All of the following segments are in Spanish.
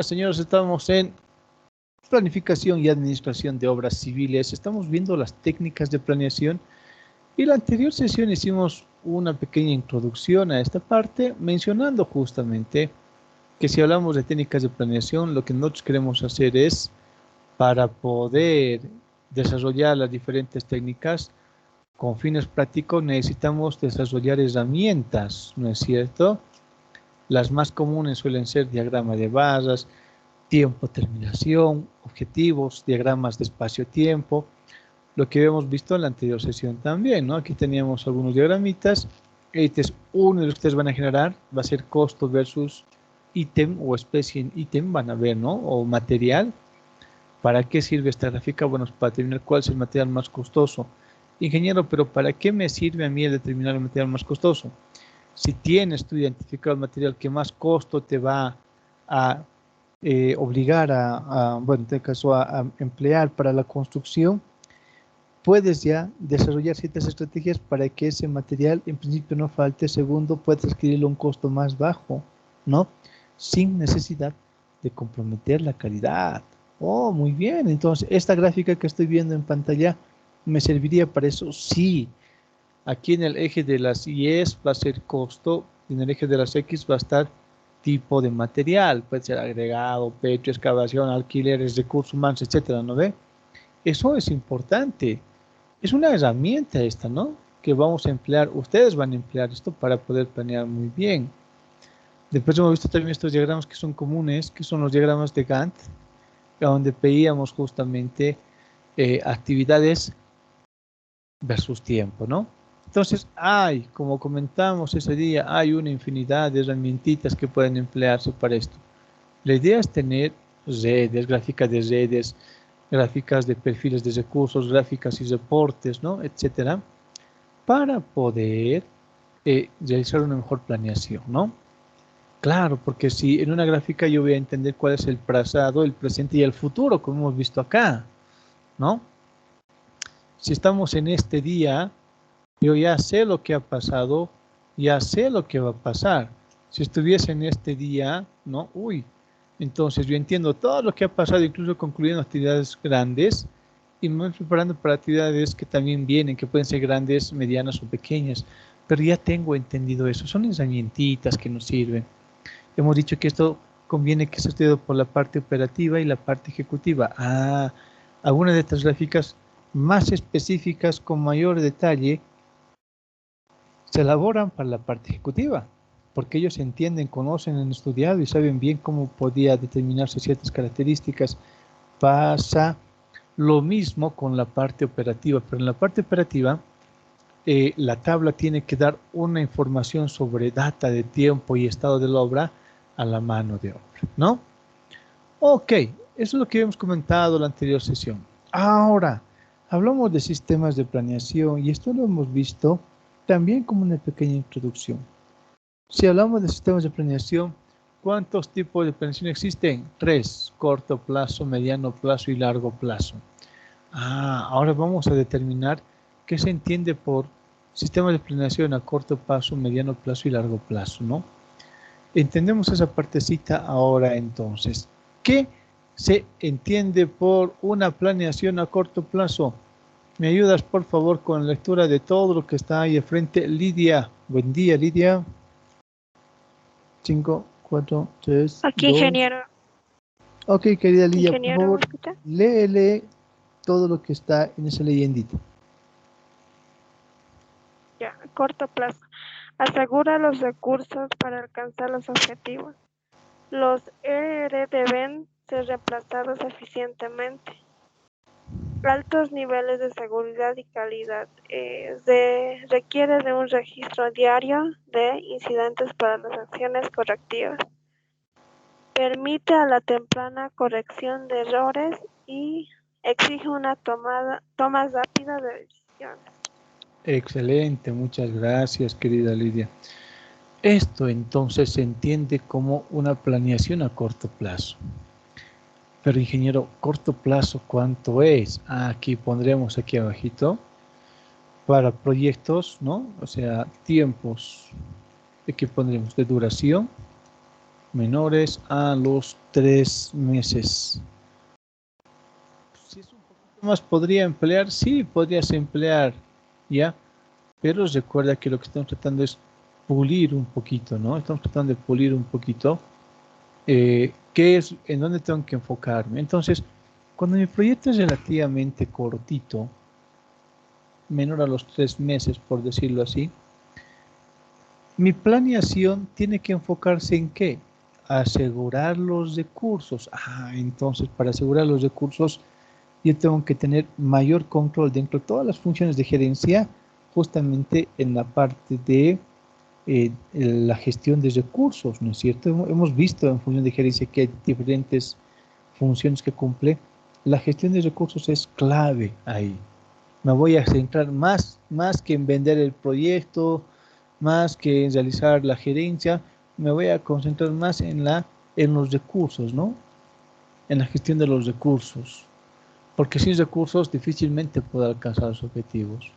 Señores, estamos en planificación y administración de obras civiles. Estamos viendo las técnicas de planeación y la anterior sesión hicimos una pequeña introducción a esta parte, mencionando justamente que si hablamos de técnicas de planeación, lo que nosotros queremos hacer es, para poder desarrollar las diferentes técnicas con fines prácticos, necesitamos desarrollar herramientas, ¿no es cierto? Las más comunes suelen ser diagrama de barras, tiempo, terminación, objetivos, diagramas de espacio-tiempo, lo que habíamos visto en la anterior sesión también, ¿no? Aquí teníamos algunos diagramitas. Este es uno de los que ustedes van a generar, va a ser costo versus ítem o especie en ítem, van a ver, ¿no? O material. ¿Para qué sirve esta gráfica? Bueno, para determinar cuál es el material más costoso. Ingeniero, pero ¿para qué me sirve a mí el determinar el material más costoso? Si tienes tú identificado el material que más costo te va a obligar bueno, en este caso a emplear para la construcción, puedes ya desarrollar ciertas estrategias para que ese material en principio no falte. Segundo, puedes adquirirlo a un costo más bajo, ¿no? Sin necesidad de comprometer la calidad. Oh, muy bien. Entonces, esta gráfica que estoy viendo en pantalla me serviría para eso. Sí. Aquí en el eje de las Y's va a ser costo, y en el eje de las X va a estar tipo de material, puede ser agregado, pecho, excavación, alquileres, recursos humanos, etcétera, ¿no ve? Eso es importante. Es una herramienta esta, ¿no? Que vamos a emplear, ustedes van a emplear esto para poder planear muy bien. Después hemos visto también estos diagramas que son comunes, que son los diagramas de Gantt, donde veíamos justamente actividades versus tiempo, ¿no? Entonces, como comentamos ese día, hay una infinidad de herramientitas que pueden emplearse para esto. La idea es tener redes, gráficas de redes, gráficas de perfiles de recursos, gráficas y reportes, ¿no? Etcétera, para poder realizar una mejor planeación, ¿no? Claro, porque si en una gráfica yo voy a entender cuál es el pasado, el presente y el futuro, como hemos visto acá, ¿no? Si estamos en este día, yo ya sé lo que ha pasado, ya sé lo que va a pasar. Si estuviese en este día, ¿no? Entonces yo entiendo todo lo que ha pasado, incluso concluyendo actividades grandes, y me voy preparando para actividades que también vienen, que pueden ser grandes, medianas o pequeñas. Pero ya tengo entendido eso. Son herramientitas que nos sirven. Hemos dicho que esto conviene que sea estudiado por la parte operativa y la parte ejecutiva. Algunas de estas gráficas más específicas, con mayor detalle, se elaboran para la parte ejecutiva, porque ellos entienden, conocen, han estudiado y saben bien cómo podía determinarse ciertas características. Pasa lo mismo con la parte operativa, pero en la parte operativa la tabla tiene que dar una información sobre data de tiempo y estado de la obra a la mano de obra, ¿no? Ok, eso es lo que hemos comentado en la anterior sesión. Ahora, hablamos de sistemas de planeación y esto lo hemos visto también como una pequeña introducción. Si hablamos de sistemas de planeación, ¿cuántos tipos de planeación existen? 3, corto plazo, mediano plazo y largo plazo. Ahora vamos a determinar qué se entiende por sistemas de planeación a corto plazo, mediano plazo y largo plazo, ¿no? Entendemos esa partecita ahora entonces. ¿Qué se entiende por una planeación a corto plazo? ¿Me ayudas, por favor, con la lectura de todo lo que está ahí de frente? Lidia, buen día, Lidia. 5, 4, 3, Aquí, 2. ingeniero. Ok, querida Lidia, por Ingeniero, favor, ¿me escucha? léele todo lo que está en esa leyendita. Ya, a corto plazo. Asegura los recursos para alcanzar los objetivos. Los ER deben ser reemplazados eficientemente. Altos niveles de seguridad y calidad. Requiere de un registro diario de incidentes para las acciones correctivas. Permite a la temprana corrección de errores y exige una toma rápida de decisiones. Excelente, muchas gracias, querida Lidia. Esto entonces se entiende como una planeación a corto plazo. Pero ingeniero, corto plazo, ¿cuánto es? Aquí pondremos aquí abajito para proyectos, ¿no? O sea, tiempos, aquí pondremos de duración, menores a los 3 meses. Si es un poquito más, ¿podría emplear? Sí, podrías emplear, ¿ya? Pero recuerda que lo que estamos tratando es pulir un poquito, ¿no? Estamos tratando de pulir un poquito qué es, en dónde tengo que enfocarme. Entonces, cuando mi proyecto es relativamente cortito, menor a los 3 meses, por decirlo así, mi planeación tiene que enfocarse en ¿qué? Asegurar los recursos. Entonces, para asegurar los recursos, yo tengo que tener mayor control dentro de todas las funciones de gerencia, justamente en la parte de la gestión de recursos, ¿no es cierto? Hemos visto en función de gerencia que hay diferentes funciones que cumple. La gestión de recursos es clave ahí. Me voy a centrar más que en vender el proyecto, más que en realizar la gerencia, me voy a concentrar más en los recursos, ¿no? En la gestión de los recursos. Porque sin recursos difícilmente puedo alcanzar los objetivos.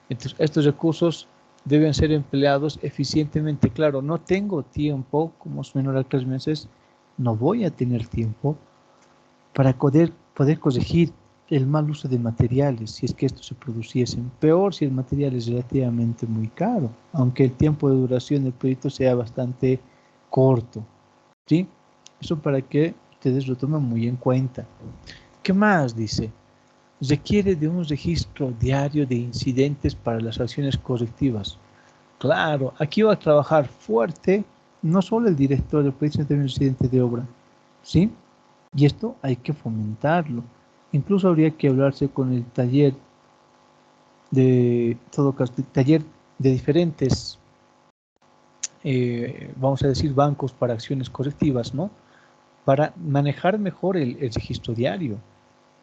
Entonces, estos recursos deben ser empleados eficientemente. Claro, no tengo tiempo, como es menor a 3 meses, no voy a tener tiempo para poder corregir el mal uso de materiales, si es que estos se produciesen. Peor si el material es relativamente muy caro, aunque el tiempo de duración del proyecto sea bastante corto, ¿sí? Eso para que ustedes lo tomen muy en cuenta. ¿Qué más dice? Requiere de un registro diario de incidentes para las acciones correctivas. Claro, aquí va a trabajar fuerte no solo el director del proyecto, sino también el incidente de obra, ¿sí? Y esto hay que fomentarlo. Incluso habría que hablarse con el taller de todo caso, taller de diferentes, vamos a decir, bancos para acciones correctivas, ¿no? Para manejar mejor el registro diario.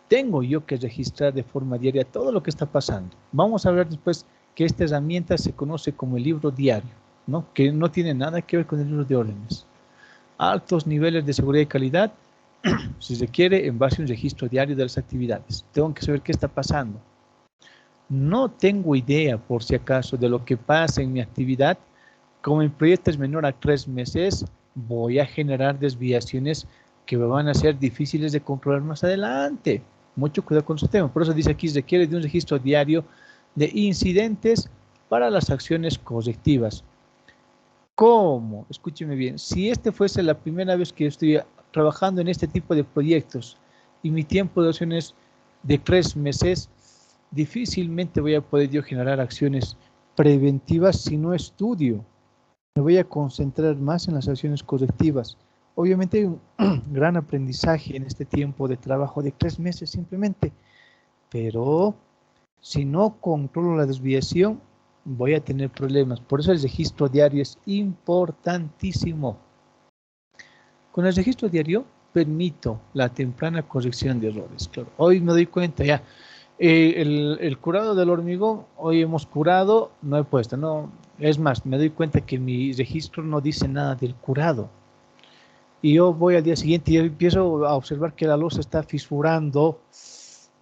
Tengo yo que registrar de forma diaria todo lo que está pasando. Vamos a hablar después que esta herramienta se conoce como el libro diario, ¿no? Que no tiene nada que ver con el libro de órdenes. Altos niveles de seguridad y calidad se requiere en base a un registro diario de las actividades. Tengo que saber qué está pasando. No tengo idea, por si acaso, de lo que pasa en mi actividad. Como mi proyecto es menor a 3 meses, voy a generar desviaciones que me van a ser difíciles de controlar más adelante. Mucho cuidado con ese tema. Por eso dice aquí, requiere de un registro diario de incidentes para las acciones correctivas. ¿Cómo? Escúcheme bien. Si este fuese la primera vez que yo estoy trabajando en este tipo de proyectos y mi tiempo de acción es de 3 meses, difícilmente voy a poder yo generar acciones preventivas si no estudio. Me voy a concentrar más en las acciones correctivas. Obviamente hay un gran aprendizaje en este tiempo de trabajo de 3 meses simplemente, pero si no controlo la desviación, voy a tener problemas. Por eso el registro diario es importantísimo. Con el registro diario permito la temprana corrección de errores. Claro, hoy me doy cuenta ya, el curado del hormigón, hoy hemos curado, no he puesto, no, es más, me doy cuenta que mi registro no dice nada del curado. Y yo voy al día siguiente y empiezo a observar que la losa está fisurando.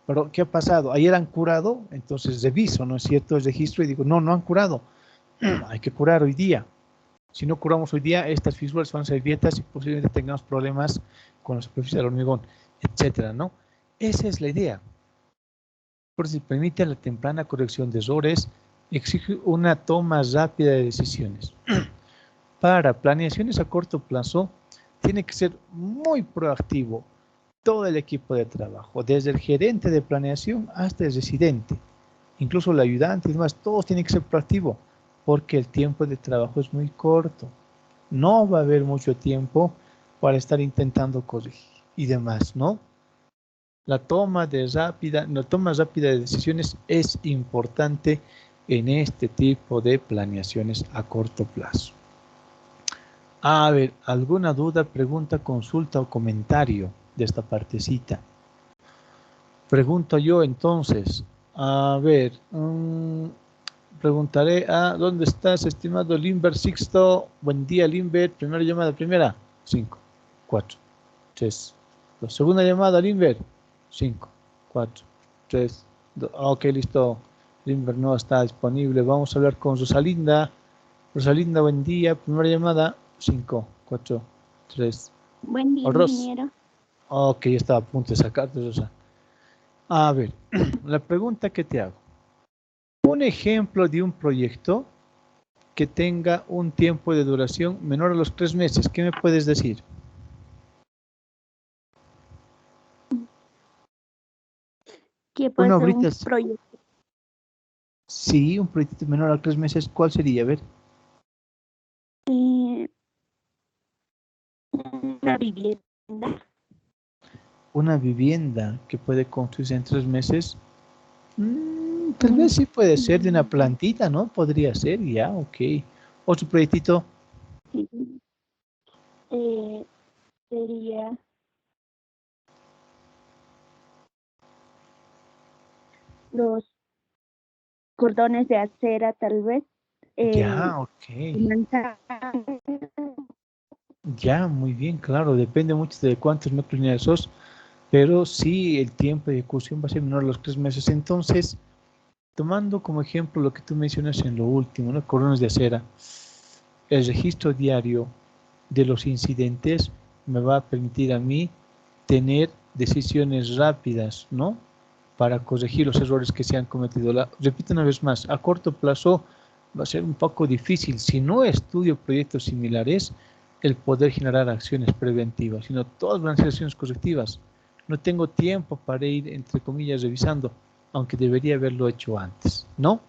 Pero, ¿qué ha pasado? Ayer han curado, entonces reviso, ¿no es cierto?, el registro y digo, no han curado. Hay que curar hoy día. Si no curamos hoy día, estas fisuras van a ser grietas y posiblemente tengamos problemas con la superficie del hormigón, etcétera, ¿no? Esa es la idea. Por si permite la temprana corrección de errores, exige una toma rápida de decisiones. Para planeaciones a corto plazo, tiene que ser muy proactivo todo el equipo de trabajo, desde el gerente de planeación hasta el residente, incluso el ayudante y demás, todos tienen que ser proactivos, porque el tiempo de trabajo es muy corto. No va a haber mucho tiempo para estar intentando corregir y demás, ¿no? La toma rápida de decisiones es importante en este tipo de planeaciones a corto plazo. A ver, ¿alguna duda, pregunta, consulta o comentario de esta partecita? Pregunto yo entonces, a ver, preguntaré ¿dónde estás, estimado Limber Sixto? Buen día, Limber. Primera llamada, primera. 5, 4, 3, 2. Segunda llamada, Limber. 5, 4, 3, 2. Ok, listo. Limber no está disponible. Vamos a hablar con Rosalinda. Rosalinda, buen día. Primera llamada. 5, 4, 3. Buen día, Ros. ingeniero. Ok, ya estaba a punto de sacarte, Rosa. A ver, la pregunta que te hago. Un ejemplo de un proyecto que tenga un tiempo de duración menor a los 3 meses. ¿Qué me puedes decir? ¿Qué puede Una ser un obrita, proyecto? sí, un proyecto menor a 3 meses. ¿Cuál sería? A ver. Una vivienda. Una vivienda que puede construirse en 3 meses. Tal vez sí puede ser de una plantita, ¿no? Podría ser, ya, ok. Otro proyectito. Sí. Sería los cordones de acera, tal vez. Ya, ok. Manzana. Ya, muy bien, claro. Depende mucho de cuántos metros lineales sos, pero sí el tiempo de ejecución va a ser menor a los 3 meses. Entonces, tomando como ejemplo lo que tú mencionas en lo último, ¿no? Cordones de acera, el registro diario de los incidentes me va a permitir a mí tener decisiones rápidas, ¿no? Para corregir los errores que se han cometido. Repito una vez más, a corto plazo va a ser un poco difícil, si no estudio proyectos similares, el poder generar acciones preventivas, sino todas van a ser acciones correctivas. No tengo tiempo para ir, entre comillas, revisando, aunque debería haberlo hecho antes, ¿no?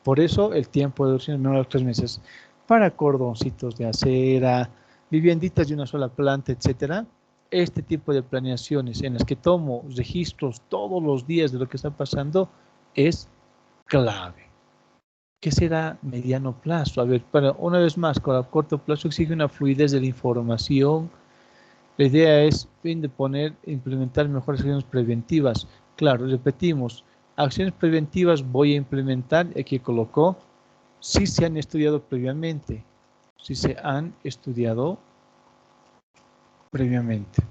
Por eso el tiempo de duración es menor a los 3 meses. Para cordoncitos de acera, vivienditas de una sola planta, etcétera, este tipo de planeaciones en las que tomo registros todos los días de lo que está pasando es clave. ¿Qué será mediano plazo? A ver, para una vez más, con el corto plazo exige una fluidez de la información. La idea es fin de poner, implementar mejores acciones preventivas. Claro, repetimos, acciones preventivas voy a implementar, aquí colocó, si se han estudiado previamente, si se han estudiado previamente.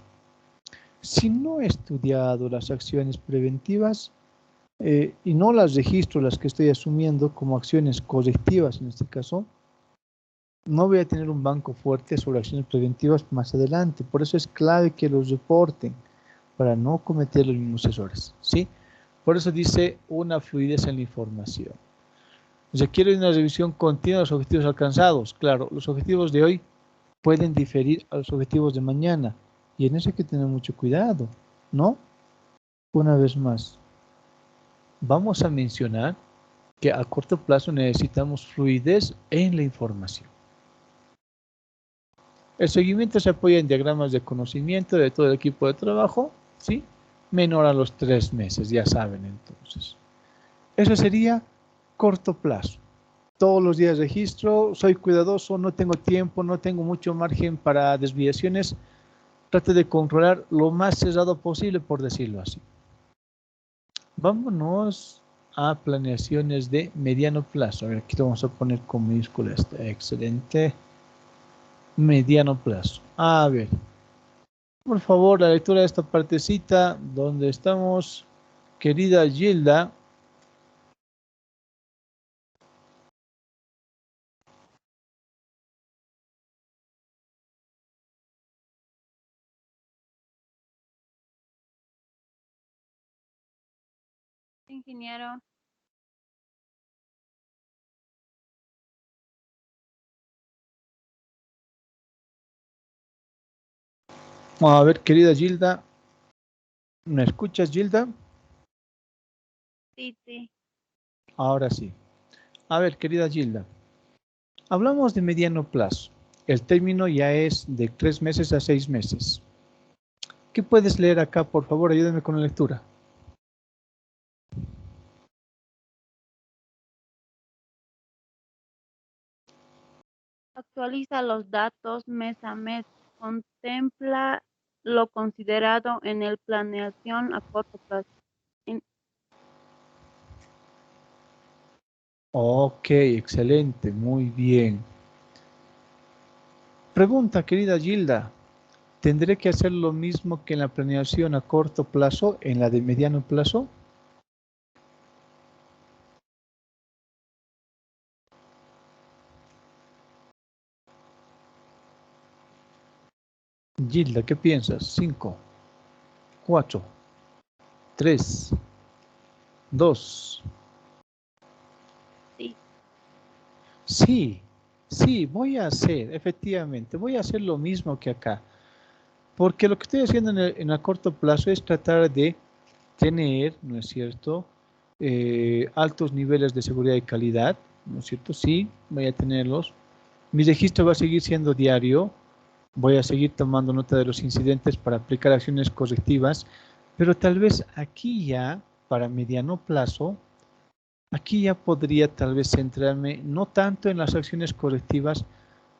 Si no he estudiado las acciones preventivas y no las registro, las que estoy asumiendo como acciones correctivas en este caso, no voy a tener un banco fuerte sobre acciones preventivas más adelante. Por eso es clave que los reporten para no cometer los mismos errores, ¿sí? Por eso dice una fluidez en la información. Requiere una revisión continua de los objetivos alcanzados. Claro, los objetivos de hoy pueden diferir a los objetivos de mañana y en eso hay que tener mucho cuidado, ¿no? Una vez más, vamos a mencionar que a corto plazo necesitamos fluidez en la información. El seguimiento se apoya en diagramas de conocimiento de todo el equipo de trabajo, ¿sí? Menor a los 3 meses, ya saben entonces. Eso sería corto plazo. Todos los días registro, soy cuidadoso, no tengo tiempo, no tengo mucho margen para desviaciones. Trate de controlar lo más cerrado posible, por decirlo así. Vámonos a planeaciones de mediano plazo. A ver, aquí lo vamos a poner con minúscula. Excelente. Mediano plazo. A ver, por favor, la lectura de esta partecita donde estamos, querida Gilda. Ingeniero. A ver, querida Gilda. ¿Me escuchas, Gilda? Sí, sí. Ahora sí. A ver, querida Gilda. Hablamos de mediano plazo. El término ya es de 3 meses a 6 meses. ¿Qué puedes leer acá, por favor? Ayúdame con la lectura. Actualiza los datos mes a mes. Contempla lo considerado en el planeación a corto plazo. Ok, excelente, muy bien. Pregunta, querida Gilda. ¿Tendré que hacer lo mismo que en la planeación a corto plazo, en la de mediano plazo? Gilda, ¿qué piensas? 5, 4, 3, 2. Sí. Sí, sí, voy a hacer, efectivamente, voy a hacer lo mismo que acá. Porque lo que estoy haciendo en el corto plazo es tratar de tener, ¿no es cierto?, altos niveles de seguridad y calidad, ¿no es cierto? Sí, voy a tenerlos. Mi registro va a seguir siendo diario. Voy a seguir tomando nota de los incidentes para aplicar acciones correctivas, pero tal vez aquí ya, para mediano plazo, aquí ya podría tal vez centrarme no tanto en las acciones correctivas,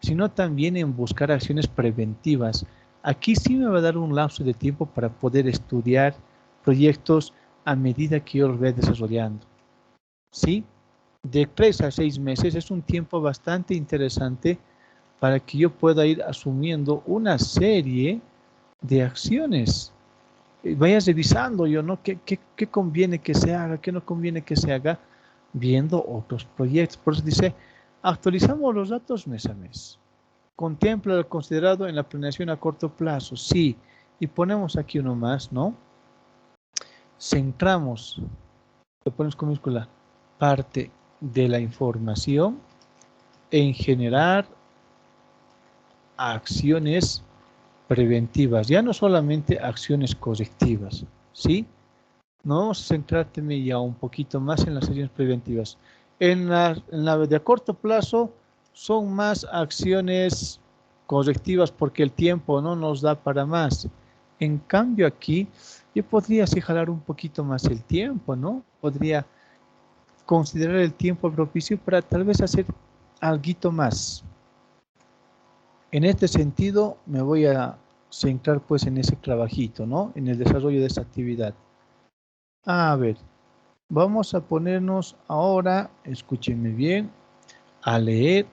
sino también en buscar acciones preventivas. Aquí sí me va a dar un lapso de tiempo para poder estudiar proyectos a medida que yo los vaya desarrollando. ¿Sí? De 3 a 6 meses es un tiempo bastante interesante para que yo pueda ir asumiendo una serie de acciones. Vaya revisando yo, ¿no? ¿Qué conviene que se haga? ¿Qué no conviene que se haga? Viendo otros proyectos. Por eso dice, actualizamos los datos mes a mes. Contempla lo considerado en la planeación a corto plazo. Sí. Y ponemos aquí uno más, ¿no? Centramos, lo ponemos con minúscula, parte de la información en generar acciones preventivas, ya no solamente acciones correctivas, ¿sí? No vamos a centrarme ya un poquito más en las acciones preventivas. En la de a corto plazo son más acciones correctivas porque el tiempo no nos da para más. En cambio aquí yo podría así jalar un poquito más el tiempo, ¿no? Podría considerar el tiempo propicio para tal vez hacer algo más. En este sentido me voy a centrar pues en ese trabajito, ¿no? En el desarrollo de esa actividad. A ver, vamos a ponernos ahora, escúchenme bien, a leer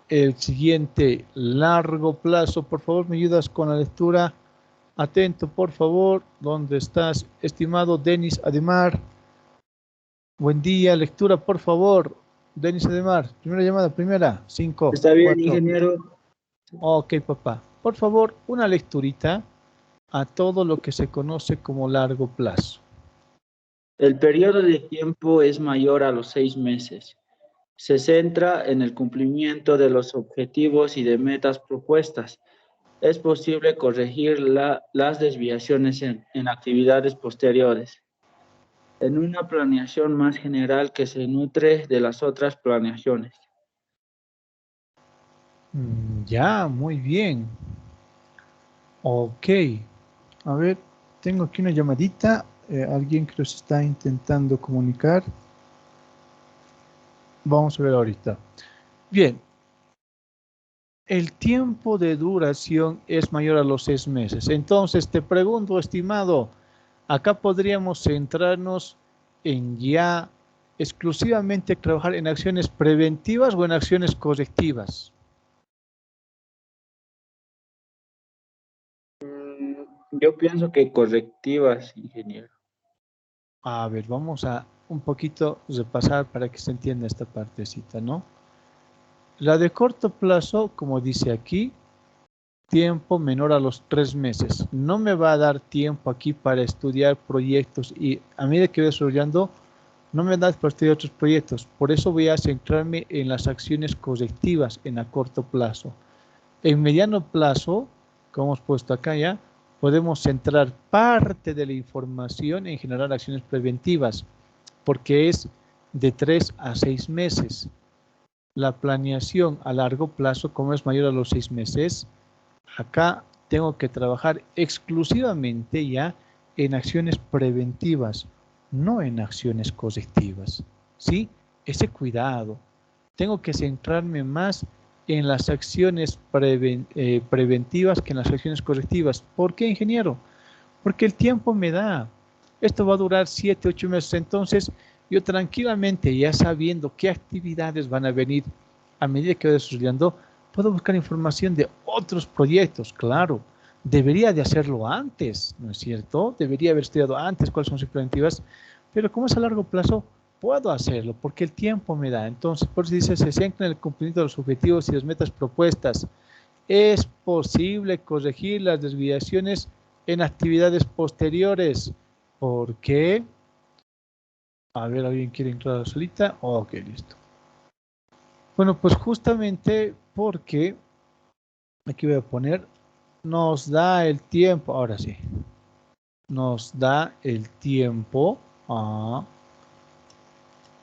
el siguiente largo plazo. Por favor, me ayudas con la lectura. Atento, por favor. ¿Dónde estás, estimado Denis Ademar? Buen día, lectura, por favor. Denis Ademar, primera llamada, primera, 5, Está bien, 4. ingeniero. Ok, papá. Por favor, una lecturita a todo lo que se conoce como largo plazo. El periodo de tiempo es mayor a los 6 meses. Se centra en el cumplimiento de los objetivos y de metas propuestas. Es posible corregir las desviaciones en actividades posteriores. En una planeación más general que se nutre de las otras planeaciones. Ya, muy bien. Ok. A ver, tengo aquí una llamadita. Alguien que los está intentando comunicar. Vamos a ver ahorita. Bien. El tiempo de duración es mayor a los 6 meses. Entonces, te pregunto, estimado, acá podríamos centrarnos en ya exclusivamente trabajar en acciones preventivas o en acciones correctivas. Yo pienso que correctivas, ingeniero. A ver, vamos a un poquito repasar para que se entienda esta partecita, ¿no? La de corto plazo, como dice aquí, tiempo menor a los 3 meses. No me va a dar tiempo aquí para estudiar proyectos y a medida que voy desarrollando, no me da para estudiar otros proyectos. Por eso voy a centrarme en las acciones correctivas en a corto plazo. En mediano plazo, como hemos puesto acá ya, podemos centrar parte de la información en generar acciones preventivas, porque es de 3 a 6 meses. La planeación a largo plazo, como es mayor a los 6 meses, acá tengo que trabajar exclusivamente ya en acciones preventivas, no en acciones correctivas. ¿Sí? Ese cuidado. Tengo que centrarme más en las acciones preventivas que en las acciones correctivas. ¿Por qué, ingeniero? Porque el tiempo me da. Esto va a durar 7, 8 meses. Entonces, yo tranquilamente, ya sabiendo qué actividades van a venir a medida que voy desarrollando, puedo buscar información de otros proyectos. Claro, debería de hacerlo antes, ¿no es cierto? Debería haber estudiado antes cuáles son sus preventivas, pero como es a largo plazo, puedo hacerlo porque el tiempo me da. Entonces, por eso dice, se centra en el cumplimiento de los objetivos y las metas propuestas. Es posible corregir las desviaciones en actividades posteriores. ¿Por qué? A ver, ¿alguien quiere entrar a la solita? Ok, listo. Bueno, pues justamente porque, aquí voy a poner, nos da el tiempo, ahora sí, nos da el tiempo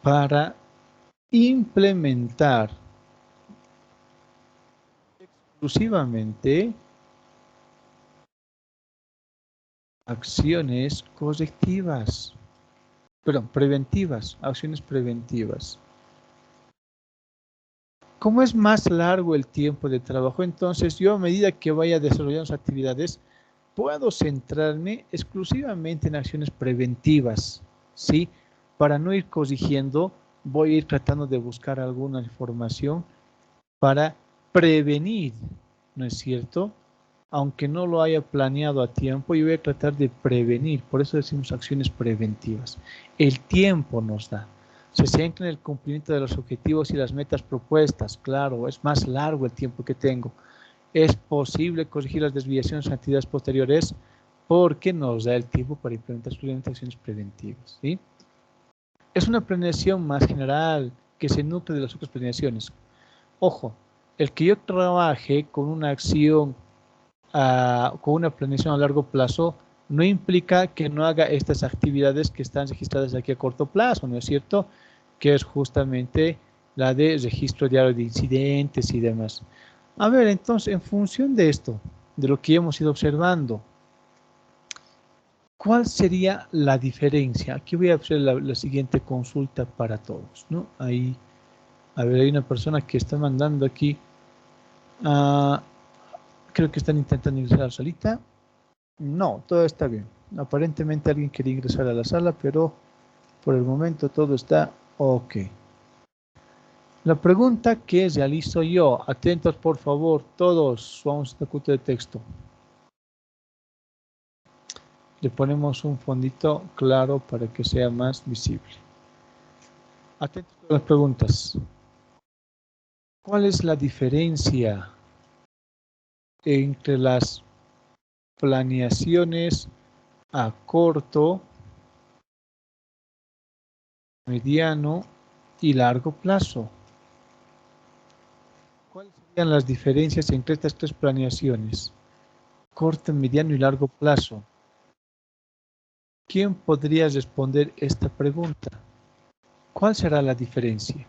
para implementar exclusivamente acciones correctivas, perdón, preventivas, acciones preventivas. Como es más largo el tiempo de trabajo, entonces yo a medida que vaya desarrollando las actividades, puedo centrarme exclusivamente en acciones preventivas, ¿sí? Para no ir corrigiendo, voy a ir tratando de buscar alguna información para prevenir, ¿no es cierto? Aunque no lo haya planeado a tiempo, yo voy a tratar de prevenir, por eso decimos acciones preventivas. El tiempo nos da. Se centra en el cumplimiento de los objetivos y las metas propuestas, claro, es más largo el tiempo que tengo. Es posible corregir las desviaciones en actividades posteriores porque nos da el tiempo para implementar acciones preventivas, ¿sí? Es una planeación más general que se nutre de las otras planeaciones. Ojo, el que yo trabaje con una acción, con una planeación a largo plazo, no implica que no haga estas actividades que están registradas aquí a corto plazo, ¿no es cierto? Que es justamente la de registro diario de incidentes y demás. A ver, entonces, en función de esto, de lo que hemos ido observando, ¿cuál sería la diferencia? Aquí voy a hacer la siguiente consulta para todos, ¿no? Ahí, a ver, hay una persona que está mandando aquí, creo que están intentando ingresar solita. No, todo está bien. Aparentemente alguien quería ingresar a la sala, pero por el momento todo está ok. La pregunta que realizo yo, atentos por favor, todos, vamos a este de texto. Le ponemos un fondito claro para que sea más visible. Atentos a las preguntas. ¿Cuál es la diferencia entre las planeaciones a corto, mediano y largo plazo? ¿Cuáles serían las diferencias entre estas tres planeaciones? Corto, mediano y largo plazo. ¿Quién podría responder esta pregunta? ¿Cuál será la diferencia?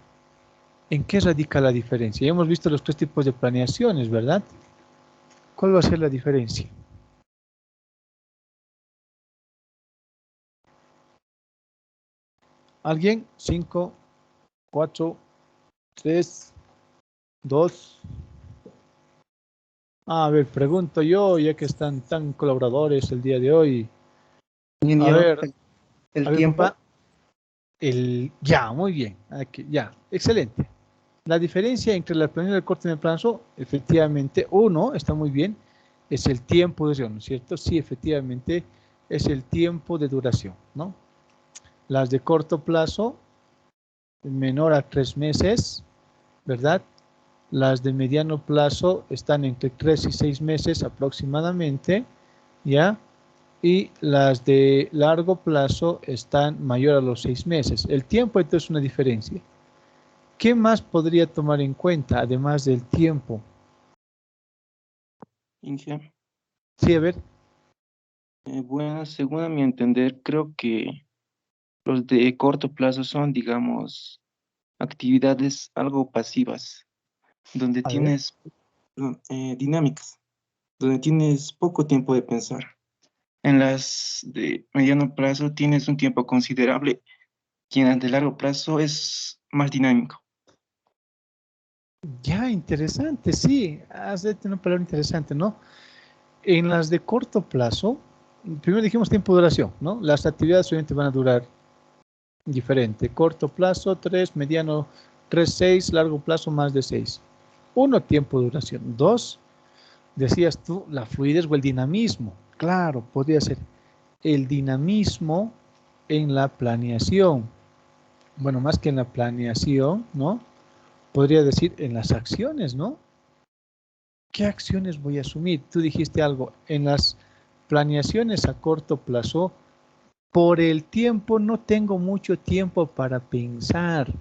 ¿En qué radica la diferencia? Ya hemos visto los tres tipos de planeaciones, ¿verdad? ¿Cuál va a ser la diferencia? ¿Alguien? 5, 4, 3, 2. A ver, pregunto yo, ya que están tan colaboradores el día de hoy. A ver, el tiempo. Papá. Ya, muy bien. Aquí, ya, excelente. La diferencia entre la planeación del corto y el plazo, efectivamente, uno, está muy bien, es el tiempo de duración, ¿no es cierto? Sí, efectivamente, es el tiempo de duración, ¿no? Las de corto plazo, menor a 3 meses, ¿verdad? Las de mediano plazo están entre 3 y 6 meses aproximadamente, ¿ya? Y las de largo plazo están mayor a los 6 meses. El tiempo entonces es una diferencia. ¿Qué más podría tomar en cuenta además del tiempo? Inge. Sí, a ver. Bueno, según a mi entender, creo que los de corto plazo son, digamos, actividades algo pasivas, donde A ver. tienes dinámicas, donde tienes poco tiempo de pensar. En las de mediano plazo tienes un tiempo considerable y en las de largo plazo es más dinámico. Ya, interesante, sí. Has de tener una palabra interesante, ¿no? En las de corto plazo, primero dijimos tiempo de duración, ¿no? Las actividades obviamente van a durar diferente. Corto plazo, 3, mediano, 3, 6, largo plazo, más de 6. 1, tiempo de duración. 2, decías tú, la fluidez o el dinamismo. Claro, podría ser el dinamismo en la planeación. Bueno, más que en la planeación, ¿no? Podría decir en las acciones, ¿no? ¿Qué acciones voy a asumir? Tú dijiste algo, en las planeaciones a corto plazo, por el tiempo no tengo mucho tiempo para pensar.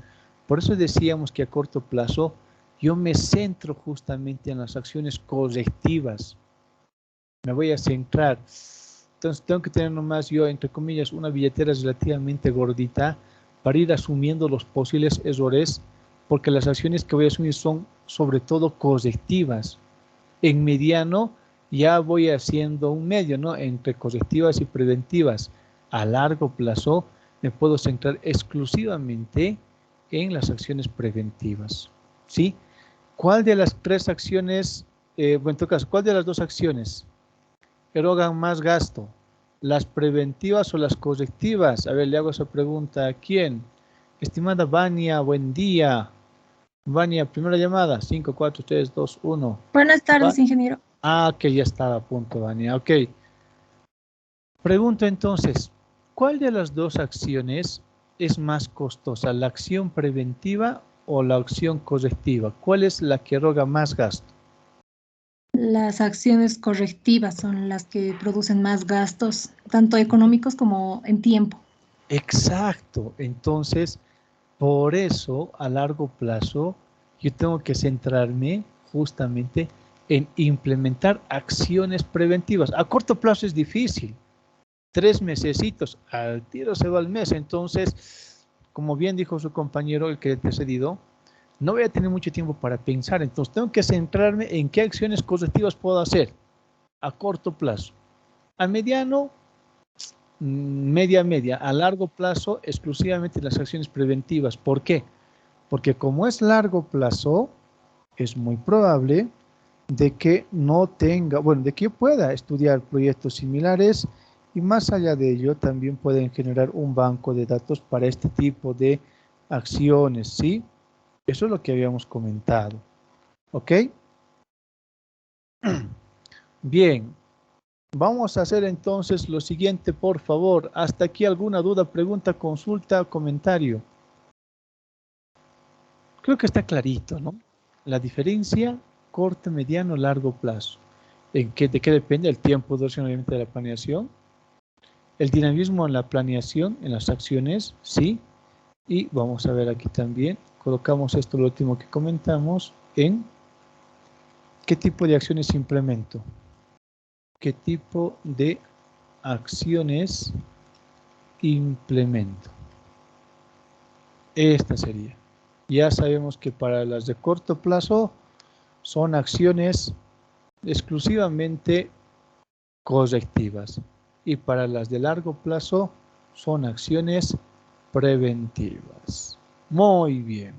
Por eso decíamos que a corto plazo yo me centro justamente en las acciones correctivas. Me voy a centrar. Entonces tengo que tener nomás yo, entre comillas, una billetera relativamente gordita para ir asumiendo los posibles errores, porque las acciones que voy a asumir son sobre todo correctivas. En mediano ya voy haciendo un medio, ¿no? Entre correctivas y preventivas. A largo plazo me puedo centrar exclusivamente en las acciones preventivas, ¿sí? ¿Cuál de las tres acciones, bueno, en todo caso, cuál de las dos acciones erogan más gasto? ¿Las preventivas o las correctivas? A ver, le hago esa pregunta. ¿A quién? Estimada Vania, buen día. Vania, primera llamada, 5, 4, 3, 2, 1. Buenas tardes, ingeniero. Ah, que ya estaba a punto, Vania. Ok. Pregunto entonces, ¿cuál de las dos acciones es más costosa? ¿La acción preventiva o la acción correctiva? ¿Cuál es la que eroga más gasto? Las acciones correctivas son las que producen más gastos, tanto económicos como en tiempo. Exacto. Entonces, por eso, a largo plazo, yo tengo que centrarme justamente en implementar acciones preventivas. A corto plazo es difícil. 3 mesecitos, al tiro se va el mes. Entonces, como bien dijo su compañero, el que ha precedido, no voy a tener mucho tiempo para pensar. Entonces, tengo que centrarme en qué acciones correctivas puedo hacer a corto plazo. A mediano, media. A largo plazo, exclusivamente las acciones preventivas. ¿Por qué? Porque como es largo plazo, es muy probable de que no tenga, bueno, de que pueda estudiar proyectos similares y más allá de ello también pueden generar un banco de datos para este tipo de acciones, ¿sí? Eso es lo que habíamos comentado, ¿ok? Bien, vamos a hacer entonces lo siguiente, por favor. Hasta aquí alguna duda, pregunta, consulta, comentario. Creo que está clarito, ¿no? La diferencia corto, mediano, largo plazo. ¿De qué depende? El tiempo de duración, obviamente, de la planeación. El dinamismo en la planeación, en las acciones, sí. Y vamos a ver aquí también. Colocamos esto, lo último que comentamos, en qué tipo de acciones implemento. ¿Qué tipo de acciones implemento? Esta sería. Ya sabemos que para las de corto plazo son acciones exclusivamente correctivas y para las de largo plazo son acciones preventivas. Muy bien.